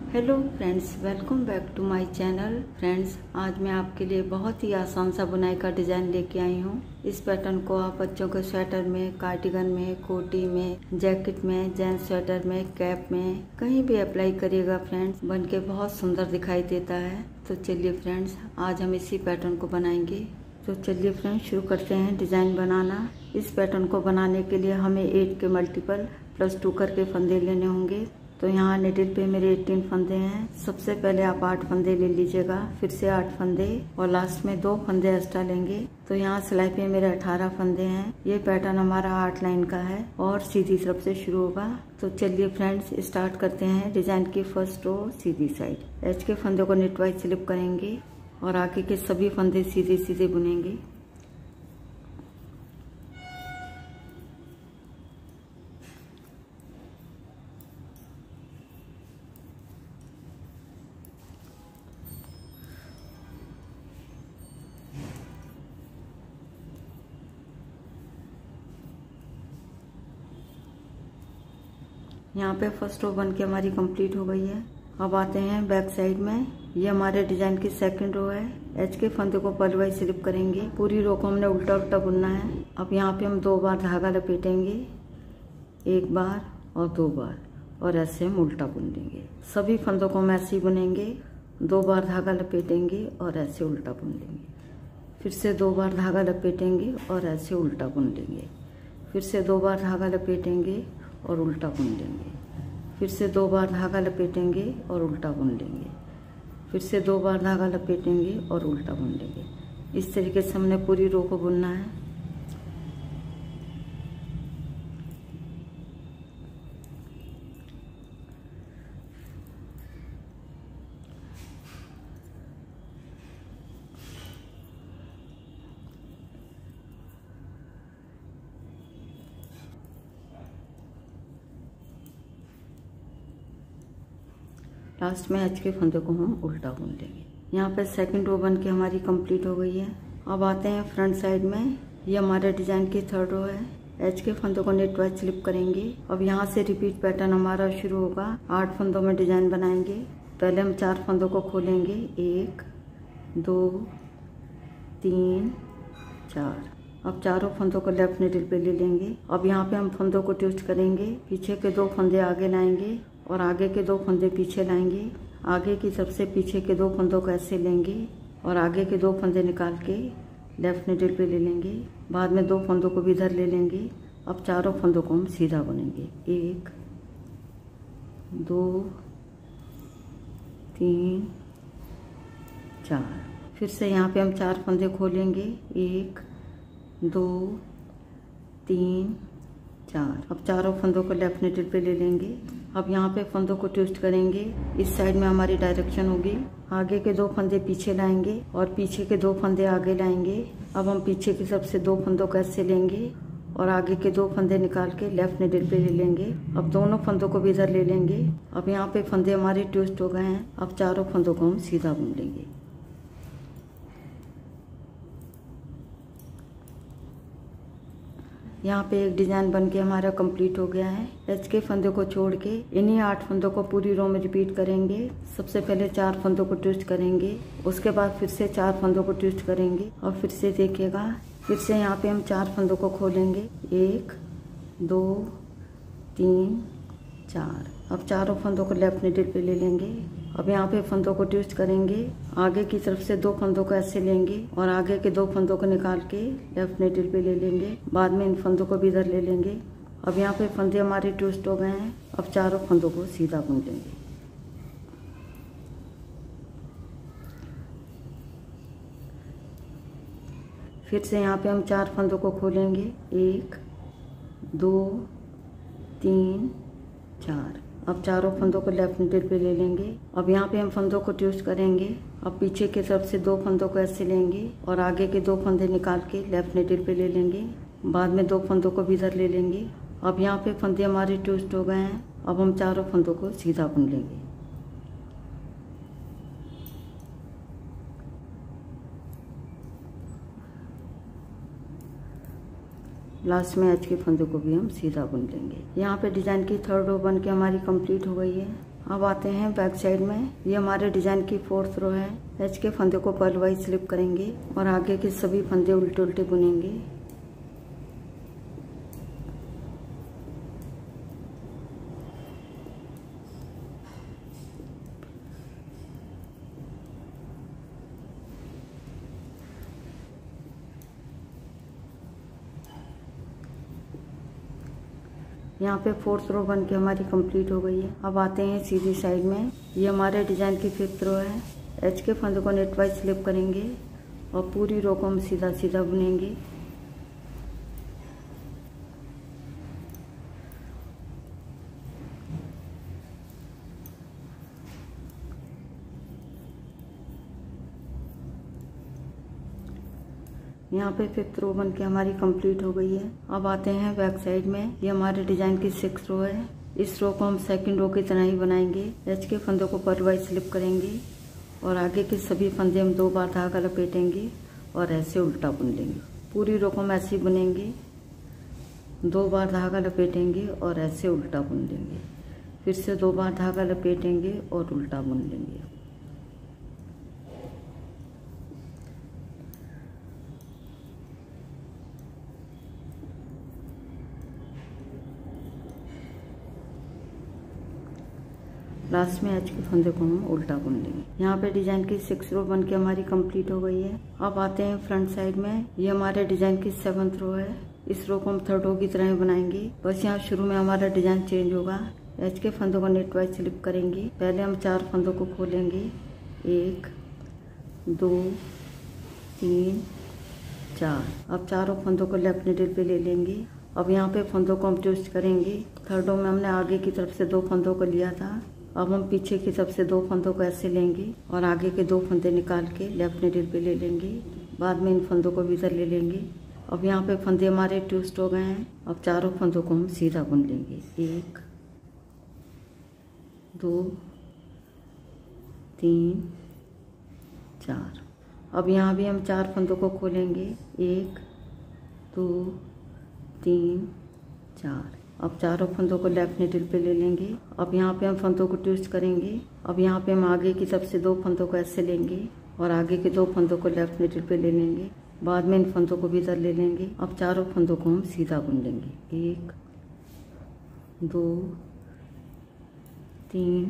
Hello friends, welcome back to my channel. Friends, आज मैं आपके लिए बहुत ही आसान सा बुनाई का डिज़ाइन लेके आई हूँ। इस पैटर्न को आप बच्चों के स्वेटर में, कार्डिगन में, कोटी में, जैकेट में, जेंट्स स्वेटर में, कैप में कहीं भी अप्लाई करिएगा फ्रेंड्स, बन के बहुत सुंदर दिखाई देता है। तो चलिए फ्रेंड्स, आज हम इसी पैटर्न को बनाएंगे। तो चलिए फ्रेंड्स, शुरू करते हैं डिज़ाइन बनाना। इस पैटर्न को बनाने के लिए हमें 8 के मल्टीपल +2 करके फंदे लेने होंगे। तो यहाँ निडिल पे मेरे 18 फंदे हैं। सबसे पहले आप 8 फंदे ले लीजिएगा, फिर से 8 फंदे और लास्ट में 2 फंदे एक्स्ट्रा लेंगे। तो यहाँ सिलाई पे मेरे 18 फंदे हैं। ये पैटर्न हमारा 8 लाइन का है और सीधी तरफ से शुरू होगा। तो चलिए फ्रेंड्स, स्टार्ट करते हैं। डिजाइन की फर्स्ट रो सीधी साइड, एच के फंदे को नेट वाइज स्लिप करेंगे और आगे के सभी फंदे सीधे सीधे बुनेंगे। यहाँ पे फर्स्ट रो बन के हमारी कंप्लीट हो गई है। अब आते हैं बैक साइड में। ये हमारे डिजाइन की सेकंड रो है। एच के फंदे को पल वाइज स्लिप करेंगे। पूरी रो को हमने उल्टा उल्टा बुनना है। अब यहाँ पे हम 2 बार धागा लपेटेंगे, 1 बार और 2 बार, और ऐसे हम उल्टा बुन लेंगे। सभी फंदों को हम ऐसे ही बुनेंगे। 2 बार धागा लपेटेंगे और ऐसे उल्टा बुन लेंगे। फिर से 2 बार धागा लपेटेंगे और ऐसे उल्टा बुन लेंगे। फिर से 2 बार धागा लपेटेंगे और उल्टा बुन लेंगे। फिर से 2 बार धागा लपेटेंगे और उल्टा बुन लेंगे। फिर से 2 बार धागा लपेटेंगे और उल्टा बुन लेंगे। इस तरीके से हमने पूरी रो को बुनना है। लास्ट में एच के फंदे को हम उल्टा बुन लेंगे। यहाँ पे सेकंड रो बन के हमारी कंप्लीट हो गई है। अब आते हैं फ्रंट साइड में। ये हमारे डिजाइन की थर्ड रो है। एच के फंदों को नेट वाइज स्लिप करेंगे। अब यहाँ से रिपीट पैटर्न हमारा शुरू होगा। 8 फंदों में डिजाइन बनाएंगे। पहले हम 4 फंदों को खोलेंगे, 1 2 3 4। अब चारों फंदों को लेफ्ट निडल पे ले लेंगे। अब यहाँ पे हम फंदों को ट्विस्ट करेंगे। पीछे के 2 फंदे आगे लाएंगे और आगे के 2 फंदे पीछे लाएंगे। आगे की तरफ से पीछे के 2 फंदों को ऐसे लेंगे और आगे के 2 फंदे निकाल के लेफ्ट निडल पे ले लेंगे। बाद में 2 फंदों को भी इधर ले लेंगे। अब चारों फंदों को हम सीधा बुनेंगे, 1 2 3 4। फिर से यहाँ पे हम 4 फंदे खोलेंगे, 1 2 3 4। अब चारों फंदों को लेफ्ट निडल पे ले लेंगे। अब यहाँ पे फंदों को ट्विस्ट करेंगे। इस साइड में हमारी डायरेक्शन होगी। आगे के 2 फंदे पीछे लाएंगे और पीछे के 2 फंदे आगे लाएंगे। अब हम पीछे की तरफ से 2 फंदों को ऐसे लेंगे और आगे के 2 फंदे निकाल के लेफ्ट निडल पे ले लेंगे। अब दोनों फंदों को भी इधर ले लेंगे। अब यहाँ पे फंदे हमारे ट्विस्ट हो गए हैं। अब चारों फंदों को हम सीधा बुन लेंगे। यहाँ पे एक डिजाइन बन के हमारा कंप्लीट हो गया है। एच के फंदे को छोड़ के इन्हीं 8 फंदों को पूरी रो में रिपीट करेंगे। सबसे पहले 4 फंदों को ट्विस्ट करेंगे, उसके बाद फिर से 4 फंदों को ट्विस्ट करेंगे और फिर से देखिएगा। फिर से यहाँ पे हम 4 फंदों को खोलेंगे, 1 2 3 4। अब चारों फंदों को लेफ्ट निडल पे ले लेंगे। अब यहाँ पे फंदों को ट्विस्ट करेंगे। आगे की तरफ से 2 फंदों को ऐसे लेंगे और आगे के 2 फंदों को निकाल के लेफ्ट निडल पे ले लेंगे। बाद में इन फंदों को भी इधर ले लेंगे। अब यहाँ पे फंदे हमारे ट्विस्ट हो गए हैं। अब चारों फंदों को सीधा बुन लेंगे। फिर से यहाँ पे हम 4 फंदों को खोलेंगे, 1 2 3 4। अब चारों फंदों को लेफ्ट निडल पे ले लेंगे। अब यहाँ पे हम फंदों को ट्विस्ट करेंगे। अब पीछे की तरफ से 2 फंदों को ऐसे लेंगे और आगे के 2 फंदे निकाल के लेफ्ट निडल पे ले लेंगे। बाद में 2 फंदों को भी इधर ले लेंगे। अब यहाँ पे फंदे हमारे ट्विस्ट हो गए हैं। अब हम चारों फंदों को सीधा बुन लेंगे। लास्ट में एच के फंदे को भी हम सीधा बुन लेंगे। यहाँ पे डिजाइन की थर्ड रो बन के हमारी कंप्लीट हो गई है। अब आते हैं बैक साइड में। ये हमारे डिजाइन की 4th रो है। एच के फंदे को पर्ल वाइज स्लिप करेंगे और आगे के सभी फंदे उल्टे उल्टे बुनेंगे। यहाँ पे 4th रो बन के हमारी कंप्लीट हो गई है। अब आते हैं सीधी साइड में। ये हमारे डिजाइन की 5th रो है। एच के फंदे को नेट वाइज स्लिप करेंगे और पूरी रो को हम सीधा सीधा बुनेंगे। यहाँ पे 5th रो बन के हमारी कंप्लीट हो गई है। अब आते हैं बैक साइड में। ये हमारे डिजाइन की 6th रो है। इस रो को हम सेकंड रो की तरह ही बनाएंगे। एच के फंदों को पर्ल वाइज स्लिप करेंगे और आगे के सभी फंदे हम 2 बार धागा लपेटेंगे और ऐसे उल्टा बुन लेंगे। पूरी रो को हम ऐसे ही बुनेंगे, 2 बार धागा लपेटेंगे और ऐसे उल्टा बुन लेंगे। फिर से 2 बार धागा लपेटेंगे और उल्टा बुन लेंगे। लास्ट में एच के फंदे को हम उल्टा बुन लेंगे। यहाँ पे डिजाइन की 6 रो बन के हमारी कंप्लीट हो गई है। अब आते हैं फ्रंट साइड में। ये हमारे डिजाइन की 7th रो है। इस रो को हम 3rd रो की तरह ही बनाएंगे, बस यहाँ शुरू में हमारा डिजाइन चेंज होगा। एच के फंदों को नेट वाइज स्लिप करेंगे। पहले हम 4 फंदों को खोलेंगे, 1 2 3 4। अब चारों फंदों को लेफ्ट निडल पे ले लेंगे। अब यहाँ पे फंदों को हम ट्विस्ट करेंगे। 3rd रो में हमने आगे की तरफ से 2 फंदों को लिया था। अब हम पीछे की तरफ से 2 फंदों को ऐसे लेंगे और आगे के 2 फंदे निकाल के लेफ्ट निडल पे ले लेंगे। बाद में इन फंदों को भी इधर ले लेंगे। अब यहाँ पे फंदे हमारे ट्विस्ट हो गए हैं। अब चारों फंदों को हम सीधा बुन लेंगे, 1 2 3 4। अब यहाँ भी हम 4 फंदों को खोलेंगे, 1 2 3 4। अब चारों फंदों को लेफ्ट निडल पे ले लेंगे। अब यहाँ पे हम फंदों को ट्विस्ट करेंगे। अब यहाँ पे हम आगे की तरफ से 2 फंदों को ऐसे लेंगे और आगे के 2 फंदों को लेफ्ट निडल पे ले लेंगे। बाद में इन फंदों को भी इधर ले लेंगे। अब चारों फंदों को हम सीधा बुन लेंगे, 1 2 3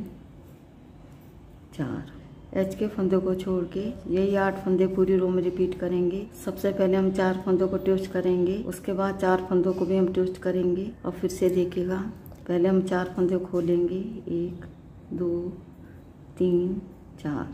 4। एच के फंदों को छोड़ के यही 8 फंदे पूरी रो में रिपीट करेंगे। सबसे पहले हम 4 फंदों को ट्विस्ट करेंगे, उसके बाद 4 फंदों को भी हम ट्विस्ट करेंगे। और फिर से देखिएगा, पहले हम 4 फंदे खोलेंगे, 1 2 3 4।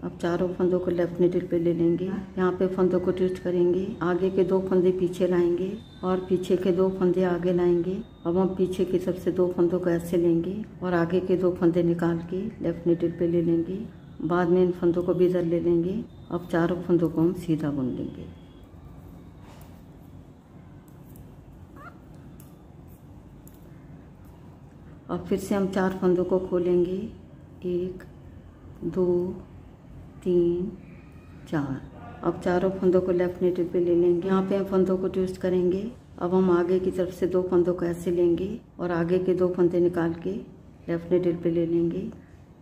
अब चारों फंदों को लेफ्ट निडल पे ले लेंगे। यहाँ पे फंदों को ट्विस्ट करेंगे, आगे के 2 फंदे पीछे लाएंगे और पीछे के 2 फंदे आगे लाएंगे। अब हम पीछे की तरफ से 2 फंदों को ऐसे लेंगे और आगे के 2 फंदे निकाल के लेफ्ट निडल पे ले लेंगे। बाद में इन फंदों को भी इधर ले लेंगे। अब चारों फंदों को हम सीधा बुन लेंगे। अब फिर से हम 4 फंदों को खोलेंगे, 1 2 3 4। अब चारों फंदों को लेफ्ट निडल पे ले लेंगे। यहाँ पे हम फंदों को ट्विस्ट करेंगे। अब हम आगे की तरफ से 2 फंदों को ऐसे लेंगे और आगे के 2 फंदे निकाल के लेफ्ट निडल पे ले लेंगे।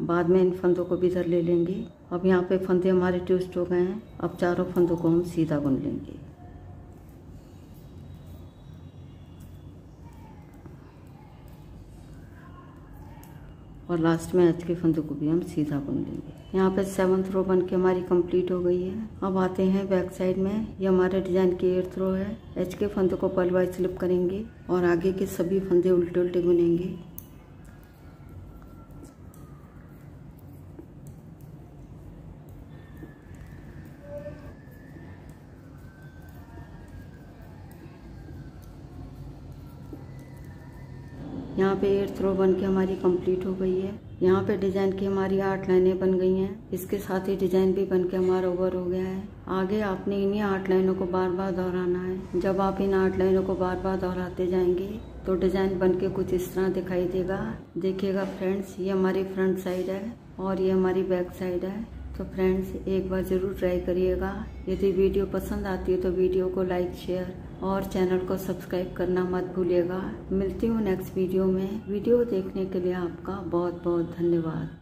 बाद में इन फंदों को भी इधर ले लेंगे। अब यहाँ पे फंदे हमारे ट्विस्ट हो गए हैं। अब चारों फंदों को हम सीधा बुन लेंगे। और लास्ट में एच के फंदों को भी हम सीधा बुन लेंगे। यहाँ पे 7th रो बन के हमारी कंप्लीट हो गई है। अब आते हैं बैक साइड में। ये हमारे डिजाइन की 8th रो है। एच के फंदों को पर्ल वाइज स्लिप करेंगे और आगे के सभी फंदे उल्टे उल्टे बुनेंगे। यहाँ पे 8th रो बन के हमारी कंप्लीट हो गई है। यहाँ पे डिजाइन की हमारी 8 लाइनें बन गई हैं। इसके साथ ही डिजाइन भी बन के हमारा ओवर हो गया है। आगे आपने इन्हीं 8 लाइनों को बार बार दोहराना है। जब आप इन 8 लाइनों को बार बार दोहराते जाएंगे तो डिजाइन बन के कुछ इस तरह दिखाई देगा। देखिएगा फ्रेंड्स, ये हमारी फ्रंट साइड है और ये हमारी बैक साइड है। तो फ्रेंड्स, एक बार ज़रूर ट्राई करिएगा। यदि वीडियो पसंद आती है तो वीडियो को लाइक शेयर और चैनल को सब्सक्राइब करना मत भूलिएगा। मिलती हूँ नेक्स्ट वीडियो में। वीडियो देखने के लिए आपका बहुत बहुत धन्यवाद।